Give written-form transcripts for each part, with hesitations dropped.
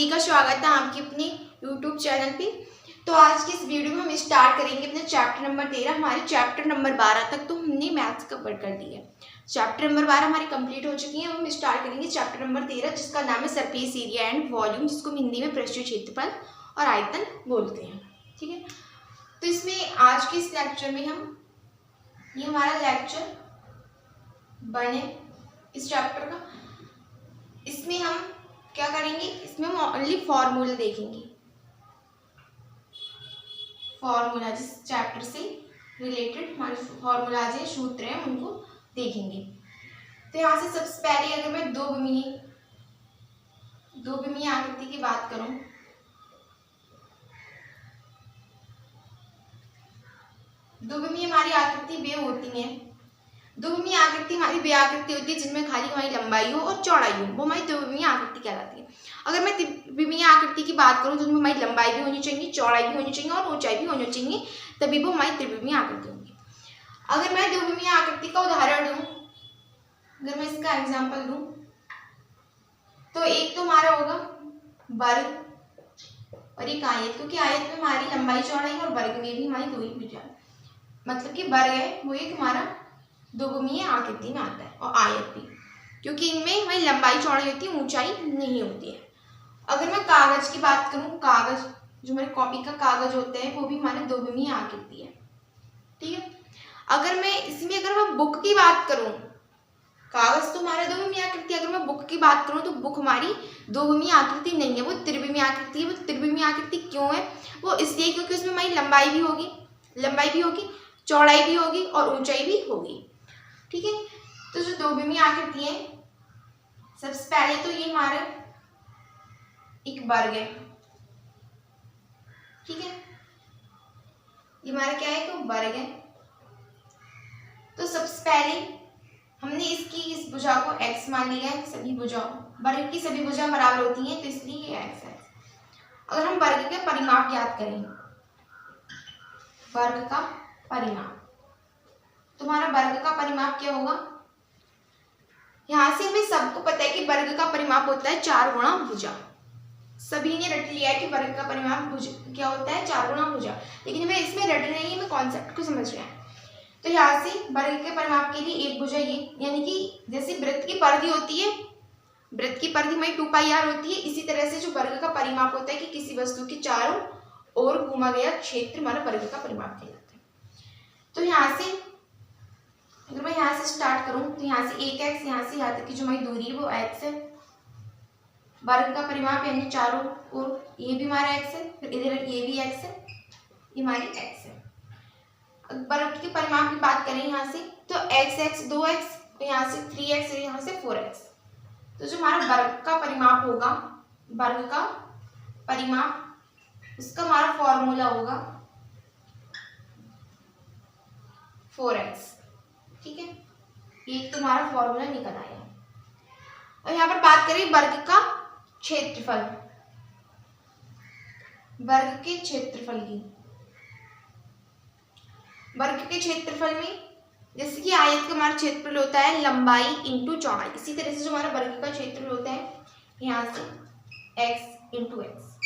सभी का स्वागत है आपके अपने YouTube चैनल पे। तो आज की इस वीडियो में हम स्टार्ट करेंगे अपने चैप्टर नंबर 13। हमारे चैप्टर नंबर 12 तक तो हमने मैथ्स कवर कर दी है। चैप्टर नंबर 12 हमारी कंप्लीट हो चुकी है। हम स्टार्ट करेंगे चैप्टर नंबर 13 जिसका नाम है सरफेस एरिया एंड वॉल्यूम, जिसको हम हिंदी में पृष्ठीय क्षेत्रफल और आयतन बोलते हैं। ठीक है, तो इसमें आज के इस लेक्चर में ये हमारा लेक्चर बने इस चैप्टर का। इसमें हम क्या करेंगे, इसमें हम ओनली फॉर्मूला देखेंगे। फॉर्मूला जिस चैप्टर से रिलेटेड हमारे फॉर्मूला जो सूत्र हैं उनको देखेंगे। तो यहाँ से सबसे पहले अगर मैं दो विमीय आकृति की बात करूं, दो विमीय हमारी आकृति वे होती हैं। दो विमीय आकृति हमारी वे आकृति होती है जिनमें खाली हमारी लंबाई हो और चौड़ाई हो, वो हमारी दो विमीय आकृति कहलाती है। अगर मैं त्रिविमीय आकृति की बात करूं तो उसमें हमारी लंबाई भी होनी चाहिए, चौड़ाई भी होनी चाहिए और ऊंचाई भी होनी चाहिए, तभी वो हमारी त्रिविमीय आकृति होगी। अगर मैं दो विमीय आकृति का उदाहरण दूं, अगर मैं इसका एग्जाम्पल दूं तो एक तो हमारा होगा वर्ग और एक आयत, क्योंकि आयत में हमारी लंबाई चौड़ाई और वर्ग में भी हमारी दो ही भुजा, मतलब कि वर्ग है वो एक हमारा दो विमीय आकृति में आता है, और आयत भी, क्योंकि इनमें हमारी लंबाई चौड़ाई होती है, ऊंचाई नहीं होती है। अगर मैं कागज की बात करूं, कागज जो हमारे कॉपी का कागज होता है वो भी हमारे दो विमीय आकृति है। ठीक है, अगर मैं बुक की बात करूं, कागज तो हमारा दो विमीय आकृति, अगर मैं बुक की बात करूं तो बुक हमारी दो विमीय आकृति नहीं है, वो त्रिविमीय आकृति है। वो त्रिविमीय आकृति क्यों है? वो इसलिए क्योंकि उसमें हमारी लंबाई भी होगी, चौड़ाई भी होगी और ऊंचाई भी होगी। ठीक है, तो जो दो विमीय आकृति है, सबसे पहले तो ये हमारा एक वर्ग है। ठीक है, ये हमारा क्या है? तो वर्ग है। तो सबसे पहले हमने इस भुजा को x मान लिया है। सभी भुजाओं, वर्ग की सभी भुजा बराबर होती हैं तो इसलिए ये x है। अगर हम वर्ग के परिमाप ज्ञात करें, वर्ग का परिमाप, तुम्हारा वर्ग का परिमाप क्या होगा? यहाँ से हमें सबको पता है कि वर्ग का परिमाप होता है 4 गुणा भुजा। सभी ने रट लिया है कि वर्ग का परिमाप क्या होता है? 4 गुणा भुजा, लेकिन हमें इसमें रट नहीं है, हमें कॉन्सेप्ट को समझ रहे हैं। तो यहाँ से वर्ग के परिमाप के लिए एक भुजा ये, यानी कि जैसे वृत्त की परिधि होती है, वृत्त की परिधि में 2πr होती है, इसी तरह से जो वर्ग का परिमाप होता है कि किसी वस्तु के चारों ओर घूमा गया क्षेत्र हमारा वर्ग का परिमाप कहलाता है। तो यहाँ से अगर मैं यहाँ से स्टार्ट करूं तो यहाँ से 1x, यहाँ से यहाँ तक की जो हमारी दूरी है वो x है। वर्ग का परिमाप यानी चारों ओर ये भी हमारा x है, फिर इधर ये भी x है, ये हमारी x है। वर्ग के परिमाप की बात करें यहाँ से तो x 2x, यहाँ से 3x, यहाँ से 4x। तो जो हमारा वर्ग का परिमाप होगा, वर्ग का परिमाप, उसका हमारा फॉर्मूला होगा 4x। ठीक है, एक तुम्हारा फॉर्मूला निकल आया। और यहाँ पर बात करें वर्ग का क्षेत्रफल, वर्ग के क्षेत्रफल की। वर्ग के क्षेत्रफल में जैसे कि आयत का हमारा क्षेत्रफल होता है लंबाई इंटू चौड़ाई, इसी तरह से जो हमारा वर्ग का क्षेत्रफल होता है यहाँ से x इंटू एक्स।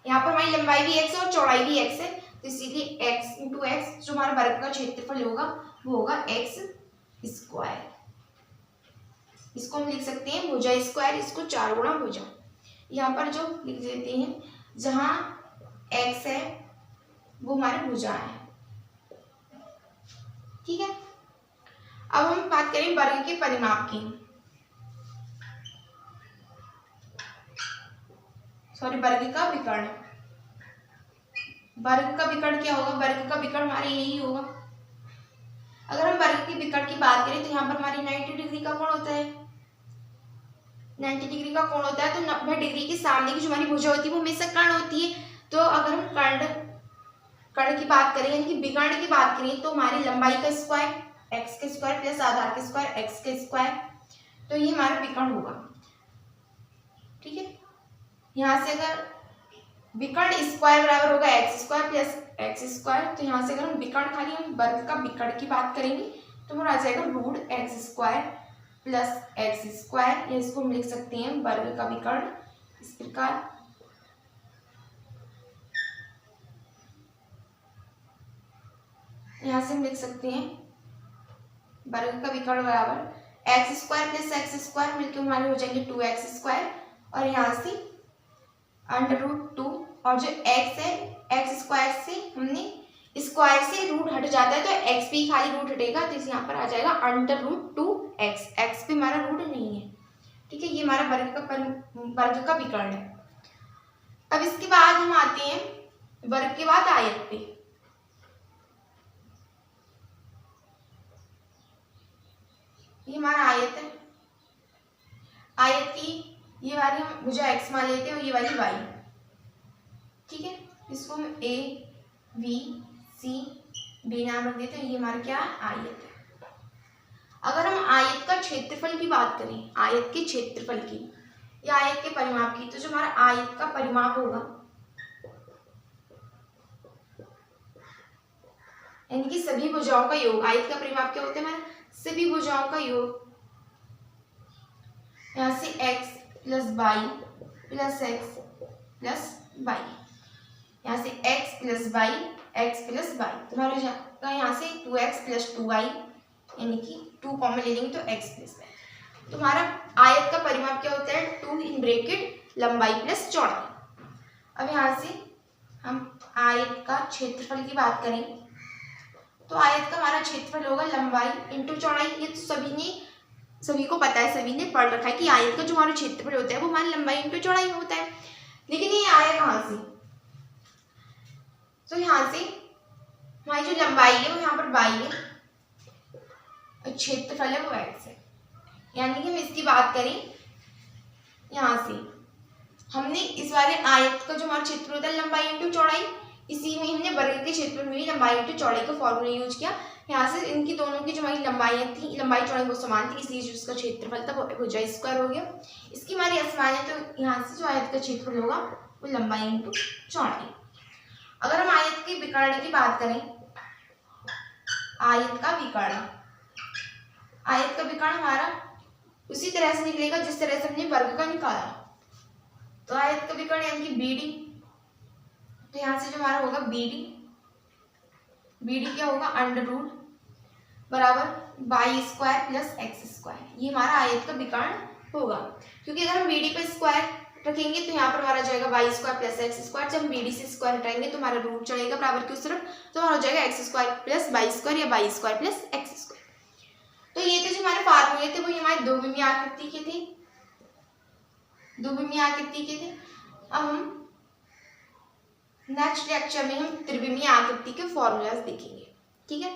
यहाँ पर हमारी लंबाई भी x है और चौड़ाई भी x है, तो इसीलिए x इंटू एक्स जो हमारा वर्ग का क्षेत्रफल होगा वो होगा x स्क्वायर। इसको हम लिख सकते हैं भुजा स्क्वायर, इसको 4 गुणा भुजा। यहाँ पर जो लिख देते हैं, जहाँ x है वो हमारी भुजा है। ठीक है, अब हम बात करें वर्ग के परिमाप की, वर्ग का विकर्ण। वर्ग का विकर्ण क्या होगा? वर्ग का विकर्ण हमारे यही होगा। अगर हम वर्ग के विकर्ण की बात करें तो यहाँ पर हमारी 90 डिग्री का कोण होता है, 90 डिग्री का कोण होता है। तो 90 डिग्री के सामने की जो हमारी भुजा होती है वो हमेशा कर्ण होती है। तो अगर हम कर्ण की बात करें यानी कि विकर्ण की बात करें तो हमारी लंबाई का स्क्वायर x के स्क्वायर प्लस आधार के स्क्वायर x के स्क्वायर, तो ये हमारा विकर्ण होगा। ठीक है, यहाँ से अगर विकर्ण स्क्वायर बराबर होगा x square plus x square, तो यहाँ से अगर हम विकर्ण खाली हम वर्ग का विकर्ण की बात करेंगे तो हमारा आ जाएगा root x square plus X square, या इसको हम लिख सकते हैं वर्ग का विकर्ण इस प्रकार यहाँ से हम लिख सकते हैं वर्ग का विकर्ण बराबर x square plus X square मिलकर हमारे हो जाएंगे 2x², और यहाँ से √2, और जो x है एक्स स्क्वायर से हमने स्क्वायर से रूट हट जाता है तो x पे खाली रूट हटेगा, तो इस यहाँ पर आ जाएगा √2x, x पे हमारा रूट नहीं है। ठीक है, ये हमारा वर्ग का विकर्ण है। अब इसके बाद हम आते हैं वर्ग के बाद आयत पे। ये हमारा आयत है, आयत की ये वाली हम भुजा x मान लेते हैं और ये वाली y। ठीक है, इसको हम A B C D नाम रख देते हैं। ये हमारा क्या है, आयत है। अगर हम आयत का क्षेत्रफल की बात करें, आयत के क्षेत्रफल की या आयत के परिमाप की, तो जो हमारा आयत का परिमाप होगा यानी कि सभी भुजाओं का योग, आयत का परिमाप क्या होता है हमारा, सभी भुजाओं का योग। यहाँ से x + y + x + y, यहाँ से x + y x + y, तुम्हारा हो जाएगा यहाँ से 2x + 2y, यानी कि 2 कॉमन ले लेंगे तो x + y। तुम्हारा आयत का परिमाप क्या होता है, 2 लंबाई + चौड़ाई। अब यहाँ से हम आयत का क्षेत्रफल की बात करें तो आयत का हमारा क्षेत्रफल होगा लंबाई × चौड़ाई। ये तो सभी को पता है, सभी ने पढ़ रखा है कि आयत का जो हमारा क्षेत्रफल होता है वो हमारी लंबाई × चौड़ाई होता है। लेकिन ये आया कहाँ से, तो यहाँ से हमारी जो लंबाई है वो यहाँ पर y है और क्षेत्रफल है वो x है। यानी कि हम इसकी बात करें, यहाँ से हमने इस वाले आयत का जो हमारा क्षेत्र होता है लंबाई × चौड़ाई, इसी में हमने वर्ग के क्षेत्रफल में भी लंबाई × चौड़ाई का फॉर्मूला यूज किया। यहाँ से इनकी दोनों की जो हमारी लंबाई थी, लंबाई चौड़ाई वो समान थी, इसलिए जो इसका क्षेत्रफल था वो भुजा स्क्वायर हो गया। इसकी हमारी असमान है, तो यहाँ से जो आयत का क्षेत्रफल होगा वो लंबाई × चौड़ाई। अगर हम आयत के विकर्ण की बात करें, आयत का विकर्ण, आयत का विकर्ण हमारा उसी तरह से निकलेगा जिस तरह से हमने वर्ग का निकाला। तो आयत का विकर्ण यानी कि BD, तो यहाँ से जो हमारा होगा BD क्या होगा, √ बराबर y² + x², ये हमारा आयत का विकर्ण होगा। क्योंकि अगर हम BD पे स्क्वायर रखेंगे तो यहाँ पर हमारा जाएगा y² + x², जब हम BD से स्क्वायर हटाएंगे तो हमारा रूट चढ़ेगा बराबर की उस तरफ, तो हमारा हो जाएगा x² + y² या y² + x²। तो ये थे जो हमारे फार्मूले थे, वो हमारे द्विमीय आकृति के थे, द्विमीय आकृति के थे। अब हम नेक्स्ट लेक्चर में हम त्रिविमीय आकृति के फॉर्मूलाज देखेंगे। ठीक है।